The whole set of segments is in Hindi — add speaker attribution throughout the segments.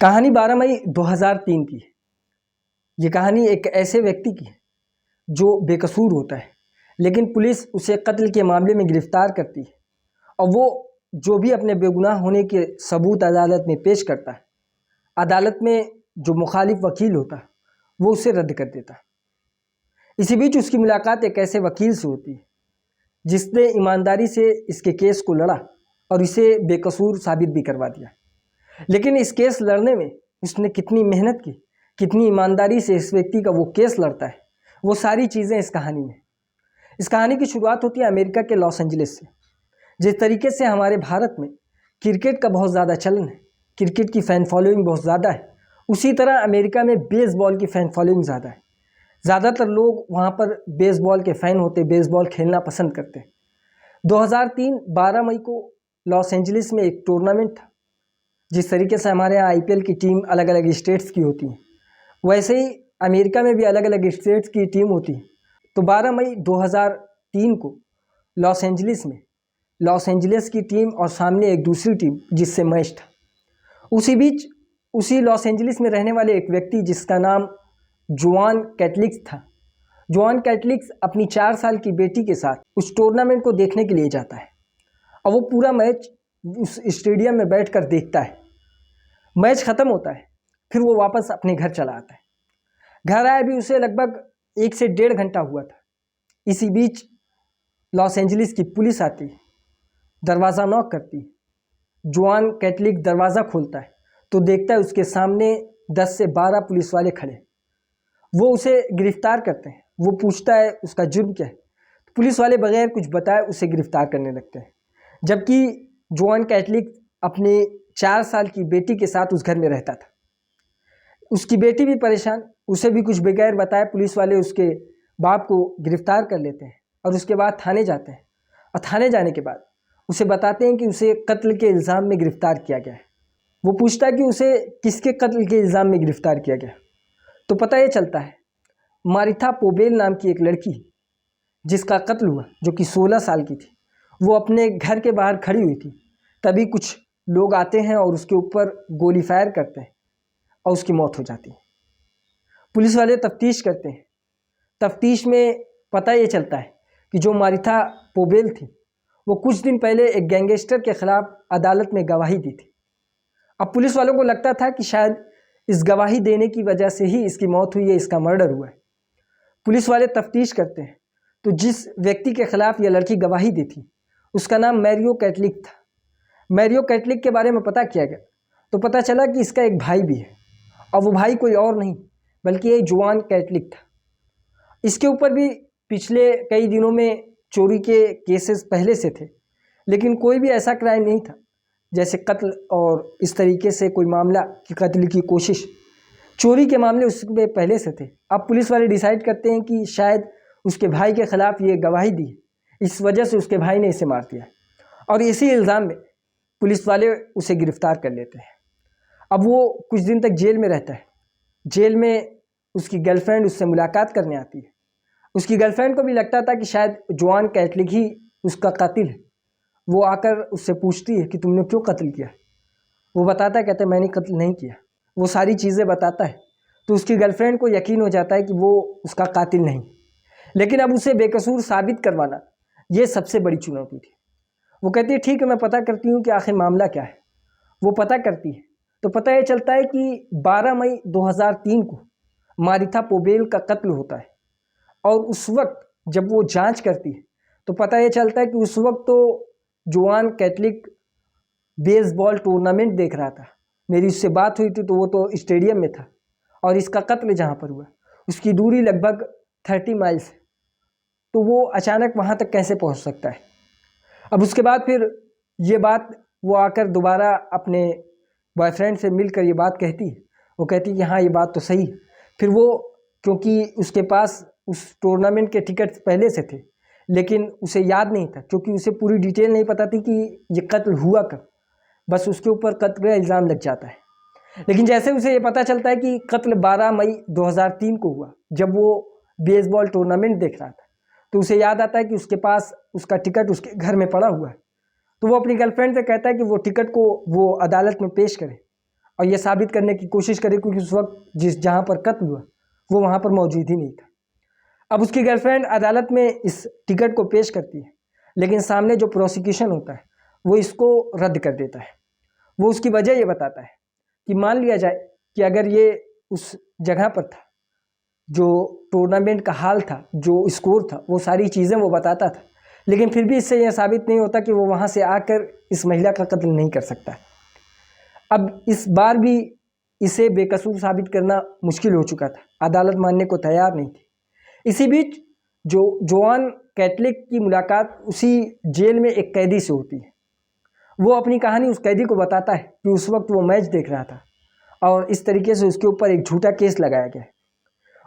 Speaker 1: कहानी 12 मई 2003 की है। ये कहानी एक ऐसे व्यक्ति की है जो बेकसूर होता है, लेकिन पुलिस उसे कत्ल के मामले में गिरफ्तार करती है और वो जो भी अपने बेगुनाह होने के सबूत अदालत में पेश करता है, अदालत में जो मुखालिफ वकील होता है वो उसे रद्द कर देता है। इसी बीच उसकी मुलाकात एक ऐसे वकील से होती है जिसने ईमानदारी से इसके केस को लड़ा और इसे बेकसूर साबित भी करवा दिया। लेकिन इस केस लड़ने में उसने कितनी मेहनत की, कितनी ईमानदारी से इस व्यक्ति का वो केस लड़ता है, वो सारी चीज़ें इस कहानी में। इस कहानी की शुरुआत होती है अमेरिका के लॉस एंजलिस से। जिस तरीके से हमारे भारत में क्रिकेट का बहुत ज़्यादा चलन है, क्रिकेट की फ़ैन फॉलोइंग बहुत ज़्यादा है, उसी तरह अमेरिका में बेसबॉल की फ़ैन फॉलोइंग ज़्यादा है। ज़्यादातर लोग वहाँ पर बेसबॉल के फ़ैन होते, बेसबॉल खेलना पसंद करते। 2003 12 मई को लॉस एंजलिस में एक टूर्नामेंट था। जिस तरीके से हमारे यहाँ आईपीएल की टीम अलग अलग स्टेट्स की होती है, वैसे ही अमेरिका में भी अलग अलग स्टेट्स की टीम होती है। तो 12 मई 2003 को लॉस एंजलिस में लॉस एंजलिस की टीम और सामने एक दूसरी टीम जिससे मैच था। उसी बीच उसी लॉस एंजलिस में रहने वाले एक व्यक्ति जिसका नाम जोआन कैथलिक्स था। जोआन कैथलिक्स अपनी 4 साल की बेटी के साथ उस टूर्नामेंट को देखने के लिए जाता है और वो पूरा मैच उस स्टेडियम में बैठकर देखता है। मैच ख़त्म होता है, फिर वो वापस अपने घर चला आता है। घर आए भी उसे लगभग 1 से 1.5 घंटा हुआ था। इसी बीच लॉस एंजलिस की पुलिस आती है, दरवाज़ा नॉक करती है। जोआन कैथलिक दरवाज़ा खोलता है तो देखता है उसके सामने 10 से 12 पुलिस वाले खड़े। वो उसे गिरफ्तार करते हैं। वो पूछता है उसका जुर्म क्या है। तो पुलिस वाले बगैर कुछ बताए उसे गिरफ्तार करने लगते हैं, जबकि जोआन कैथलिक अपने 4 साल की बेटी के साथ उस घर में रहता था। उसकी बेटी भी परेशान, उसे भी कुछ बगैर बताए पुलिस वाले उसके बाप को गिरफ्तार कर लेते हैं और उसके बाद थाने जाते हैं। और थाने जाने के बाद उसे बताते हैं कि उसे कत्ल के इल्ज़ाम में गिरफ्तार किया गया है। वो पूछता है कि उसे किसके कत्ल के इल्ज़ाम में गिरफ्तार किया गया। तो पता ये चलता है मारिथा पोबेल नाम की एक लड़की जिसका कत्ल हुआ, जो कि 16 साल की थी, वो अपने घर के बाहर खड़ी हुई थी। तभी कुछ लोग आते हैं और उसके ऊपर गोली फायर करते हैं और उसकी मौत हो जाती है। पुलिस वाले तफ्तीश करते हैं। तफ्तीश में पता ये चलता है कि जो मारिथा पोबेल थी वो कुछ दिन पहले एक गैंगस्टर के खिलाफ अदालत में गवाही दी थी। अब पुलिस वालों को लगता था कि शायद इस गवाही देने की वजह से ही इसकी मौत हुई है, इसका मर्डर हुआ है। पुलिस वाले तफ्तीश करते हैं तो जिस व्यक्ति के खिलाफ ये लड़की गवाही दी थी उसका नाम मैरियो कैथलिक था। मैरियो कैथलिक के बारे में पता किया गया तो पता चला कि इसका एक भाई भी है और वो भाई कोई और नहीं बल्कि ये जोआन कैथलिक था। इसके ऊपर भी पिछले कई दिनों में चोरी के केसेस पहले से थे, लेकिन कोई भी ऐसा क्राइम नहीं था जैसे कत्ल और इस तरीके से कोई मामला कि कत्ल की कोशिश। चोरी के मामले उसमें पहले से थे। अब पुलिस वाले डिसाइड करते हैं कि शायद उसके भाई के खिलाफ ये गवाही दी, इस वजह से उसके भाई ने इसे मार दिया और इसी इल्ज़ाम में पुलिस वाले उसे गिरफ्तार कर लेते हैं। अब वो कुछ दिन तक जेल में रहता है। जेल में उसकी गर्लफ्रेंड उससे मुलाकात करने आती है। उसकी गर्लफ्रेंड को भी लगता था कि शायद जोआन कैथलिक ही उसका कातिल है। वो आकर उससे पूछती है कि तुमने क्यों कत्ल किया। वो बताता है, कहते मैंने कत्ल नहीं किया। वो सारी चीज़ें बताता है तो उसकी गर्लफ्रेंड को यकीन हो जाता है कि वो उसका कातिल नहीं। लेकिन अब उसे बेकसूर साबित करवाना ये सबसे बड़ी चुनौती थी। वो कहती है ठीक है, मैं पता करती हूँ कि आखिर मामला क्या है। वो पता करती है तो पता ये चलता है कि 12 मई 2003 को मारिथा पोबेल का कत्ल होता है। और उस वक्त जब वो जांच करती है तो पता ये चलता है कि उस वक्त तो जोआन कैथलिक बेसबॉल टूर्नामेंट देख रहा था। मेरी उससे बात हुई थी तो वो तो स्टेडियम में था और इसका कत्ल जहाँ पर हुआ उसकी दूरी लगभग 30 माइल्स है। तो वो अचानक वहाँ तक कैसे पहुँच सकता है। अब उसके बाद फिर ये बात वो आकर दोबारा अपने बॉयफ्रेंड से मिलकर ये बात कहती है। वो कहती कि हाँ ये बात तो सही है। फिर वो, क्योंकि उसके पास उस टूर्नामेंट के टिकट पहले से थे, लेकिन उसे याद नहीं था क्योंकि उसे पूरी डिटेल नहीं पता थी कि ये कत्ल हुआ कब। बस उसके ऊपर कत्ल का इल्ज़ाम लग जाता है। लेकिन जैसे उसे ये पता चलता है कि कत्ल 12 मई 2003 को हुआ जब वो बेसबॉल टूर्नामेंट देख रहा था, तो उसे याद आता है कि उसके पास उसका टिकट उसके घर में पड़ा हुआ है। तो वो अपनी गर्लफ्रेंड से कहता है कि वो टिकट को वो अदालत में पेश करे। और ये साबित करने की कोशिश करे क्योंकि उस वक्त जहाँ पर कत्ल हुआ वो वहाँ पर मौजूद ही नहीं था। अब उसकी गर्लफ्रेंड अदालत में इस टिकट को पेश करती है, लेकिन सामने जो प्रोसिक्यूशन होता है वो इसको रद्द कर देता है। वो उसकी वजह ये बताता है कि मान लिया जाए कि अगर ये उस जगह पर था, जो टूर्नामेंट का हाल था, जो स्कोर था, वो सारी चीज़ें वो बताता था, लेकिन फिर भी इससे यह साबित नहीं होता कि वो वहाँ से आकर इस महिला का कत्ल नहीं कर सकता। अब इस बार भी इसे बेकसूर साबित करना मुश्किल हो चुका था, अदालत मानने को तैयार नहीं थी। इसी बीच जो जोआन कैथलिक की मुलाकात उसी जेल में एक कैदी से होती है। वो अपनी कहानी उस कैदी को बताता है कि उस वक्त वो मैच देख रहा था और इस तरीके से उसके ऊपर एक झूठा केस लगाया गया।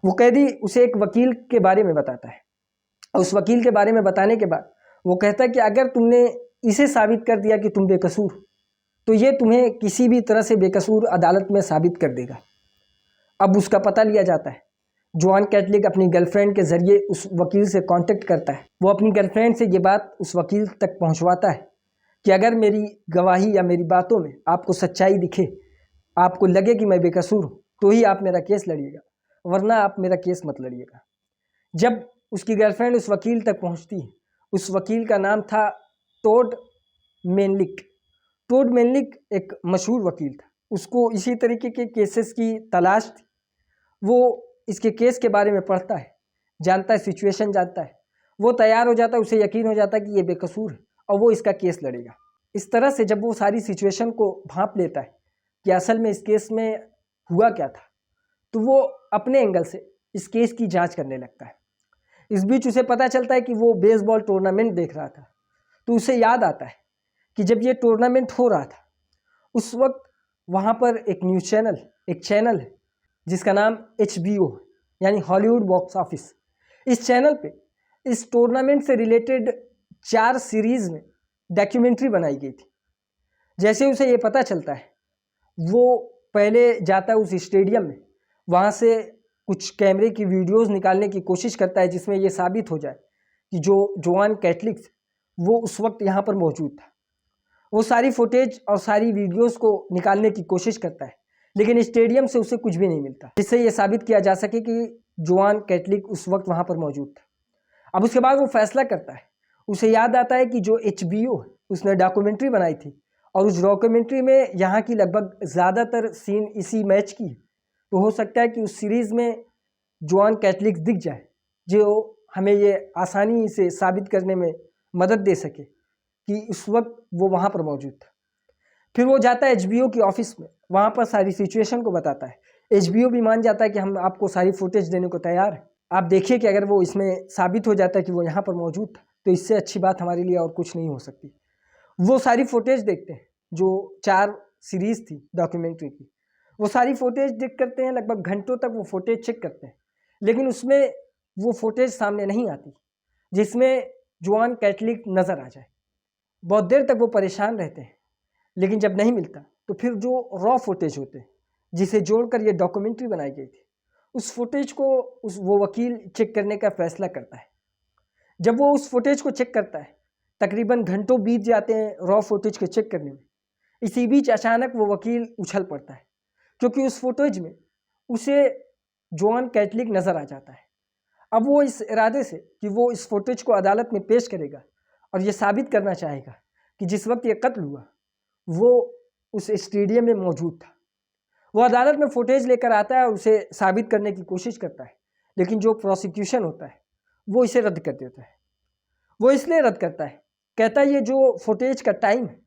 Speaker 1: वो कैदी उसे एक वकील के बारे में बताता है और उस वकील के बारे में बताने के बाद वो कहता है कि अगर तुमने इसे साबित कर दिया कि तुम बेकसूर, तो ये तुम्हें किसी भी तरह से बेकसूर अदालत में साबित कर देगा। अब उसका पता लिया जाता है। जोआन कैथलिक अपनी गर्लफ्रेंड के ज़रिए उस वकील से कांटेक्ट करता है। वो अपनी गर्लफ्रेंड से ये बात उस वकील तक पहुंचवाता है कि अगर मेरी गवाही या मेरी बातों में आपको सच्चाई दिखे, आपको लगे कि मैं बेकसूर हूँ, तो ही आप मेरा केस लड़िएगा, वरना आप मेरा केस मत लड़िएगा। जब उसकी गर्लफ्रेंड उस वकील तक पहुँचती है, उस वकील का नाम था टोड मेनलिक। टोड मेनलिक एक मशहूर वकील था। उसको इसी तरीके के केसेस की तलाश थी। वो इसके केस के बारे में पढ़ता है, जानता है, सिचुएशन जानता है, वो तैयार हो जाता है, उसे यकीन हो जाता है कि ये बेकसूर है और वो इसका केस लड़ेगा। इस तरह से जब वो सारी सिचुएशन को भांप लेता है कि असल में इस केस में हुआ क्या था, तो वो अपने एंगल से इस केस की जांच करने लगता है। इस बीच उसे पता चलता है कि वो बेसबॉल टूर्नामेंट देख रहा था, तो उसे याद आता है कि जब ये टूर्नामेंट हो रहा था उस वक्त वहाँ पर एक न्यूज़ चैनल, एक चैनल है जिसका नाम HBO यानी हॉलीवुड बॉक्स ऑफिस। इस चैनल पे इस टूर्नामेंट से रिलेटेड 4 सीरीज़ में डॉक्यूमेंट्री बनाई गई थी। जैसे उसे ये पता चलता है, वो पहले जाता है उस स्टेडियम में, वहाँ से कुछ कैमरे की वीडियोस निकालने की कोशिश करता है जिसमें ये साबित हो जाए कि जो जोआन कैथलिक वो उस वक्त यहाँ पर मौजूद था। वो सारी फुटेज और सारी वीडियोस को निकालने की कोशिश करता है, लेकिन स्टेडियम से उसे कुछ भी नहीं मिलता जिससे ये साबित किया जा सके कि जोआन कैथलिक उस वक्त वहाँ पर मौजूद था। अब उसके बाद वो फैसला करता है, उसे याद आता है कि जो HBO उसने डॉक्यूमेंट्री बनाई थी और उस डॉक्यूमेंट्री में यहाँ की लगभग ज़्यादातर सीन इसी मैच की है, तो हो सकता है कि उस सीरीज़ में जोआन कैथलिक दिख जाए जो हमें ये आसानी से साबित करने में मदद दे सके कि उस वक्त वो वहाँ पर मौजूद था। फिर वो जाता है HBO की ऑफिस में, वहाँ पर सारी सिचुएशन को बताता है। HBO भी मान जाता है कि हम आपको सारी फुटेज देने को तैयार है, आप देखिए कि अगर वो इसमें साबित हो जाता है कि वो यहाँ पर मौजूद था, तो इससे अच्छी बात हमारे लिए और कुछ नहीं हो सकती। वो सारी फुटेज देखते हैं, जो 4 सीरीज़ थी डॉक्यूमेंट्री की, वो सारी फुटेज देख करते हैं, लगभग घंटों तक वो फुटेज चेक करते हैं, लेकिन उसमें वो फुटेज सामने नहीं आती जिसमें जोआन कैथलिक नज़र आ जाए। बहुत देर तक वो परेशान रहते हैं, लेकिन जब नहीं मिलता तो फिर जो रॉ फुटेज होते हैं जिसे जोड़कर ये डॉक्यूमेंट्री बनाई गई थी, उस फुटेज को वो वकील चेक करने का फैसला करता है। जब वो उस फुटेज को चेक करता है, तकरीबन घंटों बीत जाते हैं रॉ फुटेज को चेक करने में। इसी बीच अचानक वो वकील उछल पड़ता है, क्योंकि उस फुटेज में उसे जोआन कैथलिक नज़र आ जाता है। अब वो इस इरादे से कि वो इस फुटेज को अदालत में पेश करेगा और ये साबित करना चाहेगा कि जिस वक्त ये कत्ल हुआ वो उस स्टेडियम में मौजूद था। वो अदालत में फुटेज लेकर आता है और उसे साबित करने की कोशिश करता है, लेकिन जो प्रोसिक्यूशन होता है वो इसे रद्द कर देता है। वो इसलिए रद्द करता है, कहता है ये जो फुटेज का टाइम है,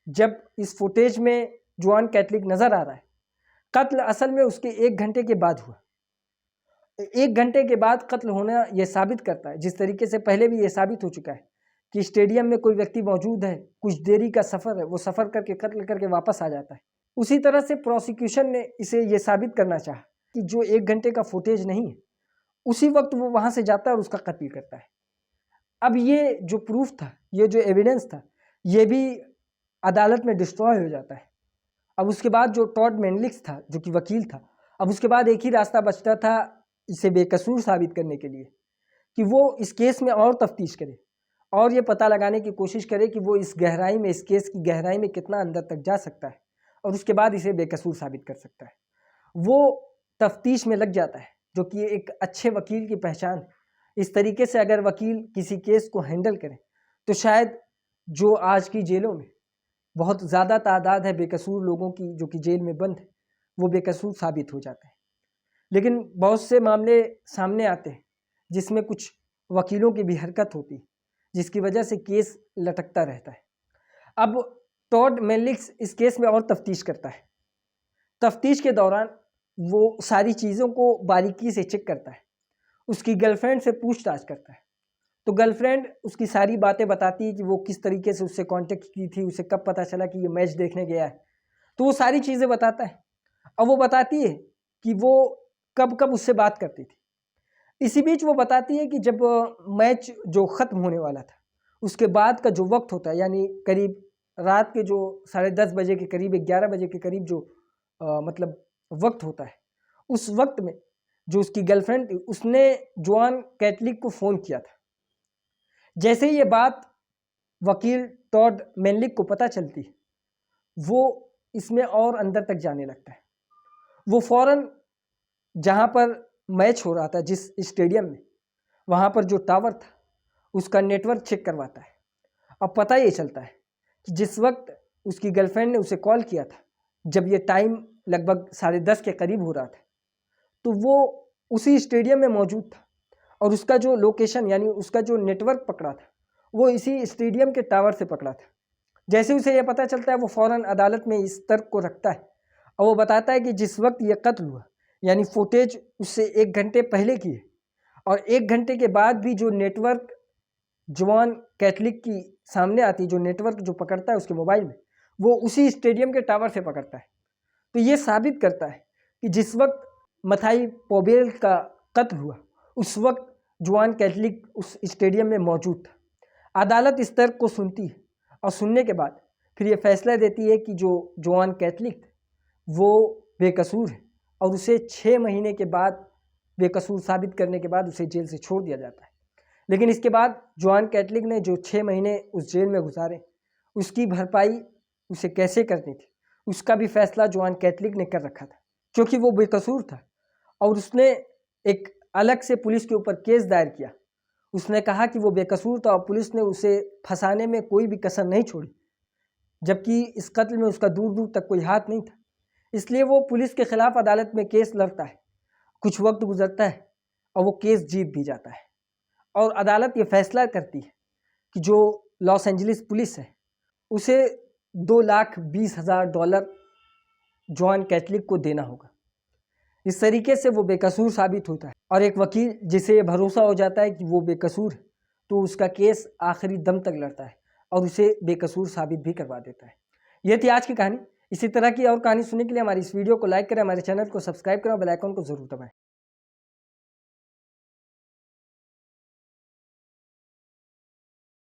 Speaker 1: जब इस फुटेज में जोआन कैथलिक नज़र आ रहा है, कत्ल असल में उसके 1 घंटे के बाद हुआ। 1 घंटे के बाद कत्ल होना यह साबित करता है, जिस तरीके से पहले भी ये साबित हो चुका है कि स्टेडियम में कोई व्यक्ति मौजूद है, कुछ देरी का सफ़र है, वो सफ़र करके कत्ल करके वापस आ जाता है। उसी तरह से प्रोसिक्यूशन ने इसे ये साबित करना चाहा कि जो 1 घंटे का फुटेज नहीं है, उसी वक्त वो वहाँ से जाता है और उसका कत्ल करता है। अब ये जो प्रूफ था, ये जो एविडेंस था, ये भी अदालत में डिस्ट्रॉय हो जाता है। अब उसके बाद जो टॉड मेनलिक्स था, जो कि वकील था, अब उसके बाद एक ही रास्ता बचता था इसे बेकसूर साबित करने के लिए कि वो इस केस में और तफ्तीश करे और ये पता लगाने की कोशिश करे कि वो इस गहराई में, इस केस की गहराई में कितना अंदर तक जा सकता है और उसके बाद इसे बेकसूर साबित कर सकता है। वो तफ्तीश में लग जाता है, जो कि एक अच्छे वकील की पहचान है। इस तरीके से अगर वकील किसी केस को हैंडल करे तो शायद जो आज की जेलों में बहुत ज़्यादा तादाद है बेकसूर लोगों की जो कि जेल में बंद है, वो बेकसूर साबित हो जाते हैं। लेकिन बहुत से मामले सामने आते हैं जिसमें कुछ वकीलों की भी हरकत होती है, जिसकी वजह से केस लटकता रहता है। अब टॉड मेलिक्स इस केस में और तफ्तीश करता है। तफ्तीश के दौरान वो सारी चीज़ों को बारीकी से चेक करता है, उसकी गर्लफ्रेंड से पूछताछ करता है। तो गर्लफ्रेंड उसकी सारी बातें बताती है कि वो किस तरीके से उससे कांटेक्ट की थी, उसे कब पता चला कि ये मैच देखने गया है, तो वो सारी चीज़ें बताता है। अब वो बताती है कि वो कब कब उससे बात करती थी। इसी बीच वो बताती है कि जब मैच जो ख़त्म होने वाला था उसके बाद का जो वक्त होता है, यानी करीब रात के जो 10:30 बजे के करीब 11 बजे के करीब जो मतलब वक्त होता है, उस वक्त में जो उसकी गर्लफ्रेंड थी उसने जोआन कैथलिक को फ़ोन किया था। जैसे ही ये बात वकील टॉड मेलिक को पता चलती है, वो इसमें और अंदर तक जाने लगता है। वो फ़ौरन जहाँ पर मैच हो रहा था, जिस स्टेडियम में, वहाँ पर जो टावर था उसका नेटवर्क चेक करवाता है। अब पता ये चलता है कि जिस वक्त उसकी गर्लफ्रेंड ने उसे कॉल किया था, जब ये टाइम लगभग 10:30 के करीब हो रहा था, तो वो उसी स्टेडियम में मौजूद था और उसका जो लोकेशन यानी उसका जो नेटवर्क पकड़ा था वो इसी स्टेडियम के टावर से पकड़ा था। जैसे उसे यह पता चलता है वो फ़ौरन अदालत में इस तर्क को रखता है और वो बताता है कि जिस वक्त ये कत्ल हुआ, यानी फुटेज उससे 1 घंटे पहले की है और 1 घंटे के बाद भी जो नेटवर्क जोआन कैथलिक की सामने आती है, जो नेटवर्क जो पकड़ता है उसके मोबाइल में, वो उसी स्टेडियम के टावर से पकड़ता है। तो ये साबित करता है कि जिस वक्त मथाई पोबेल का कत्ल हुआ उस वक्त जोआन कैथलिक उस स्टेडियम में मौजूद था। अदालत इस तर्क को सुनती है और सुनने के बाद फिर ये फैसला देती है कि जो जोआन कैथलिक वो बेकसूर है और उसे 6 महीने के बाद बेकसूर साबित करने के बाद उसे जेल से छोड़ दिया जाता है। लेकिन इसके बाद जोआन कैथलिक ने जो 6 महीने उस जेल में गुजारे, उसकी भरपाई उसे कैसे करनी थी, उसका भी फैसला जोआन कैथलिक ने कर रखा था, क्योंकि वो बेकसूर था और उसने एक अलग से पुलिस के ऊपर केस दायर किया। उसने कहा कि वो बेकसूर था और पुलिस ने उसे फंसाने में कोई भी कसर नहीं छोड़ी, जबकि इस कत्ल में उसका दूर दूर तक कोई हाथ नहीं था। इसलिए वो पुलिस के खिलाफ अदालत में केस लड़ता है। कुछ वक्त गुजरता है और वो केस जीत भी जाता है और अदालत ये फैसला करती है कि जो लॉस एंजलिस पुलिस है उसे $2,20,000 जोआन कैथलिक को देना होगा। इस तरीके से वो बेकसूर साबित होता है और एक वकील जिसे भरोसा हो जाता है कि वो बेकसूर है तो उसका केस आखिरी दम तक लड़ता है और उसे बेकसूर साबित भी करवा देता है। ये थी आज की कहानी। इसी तरह की और कहानी सुनने के लिए हमारी इस वीडियो को लाइक करें, हमारे चैनल को सब्सक्राइब करें और बेल आइकन को जरूर दबाएं।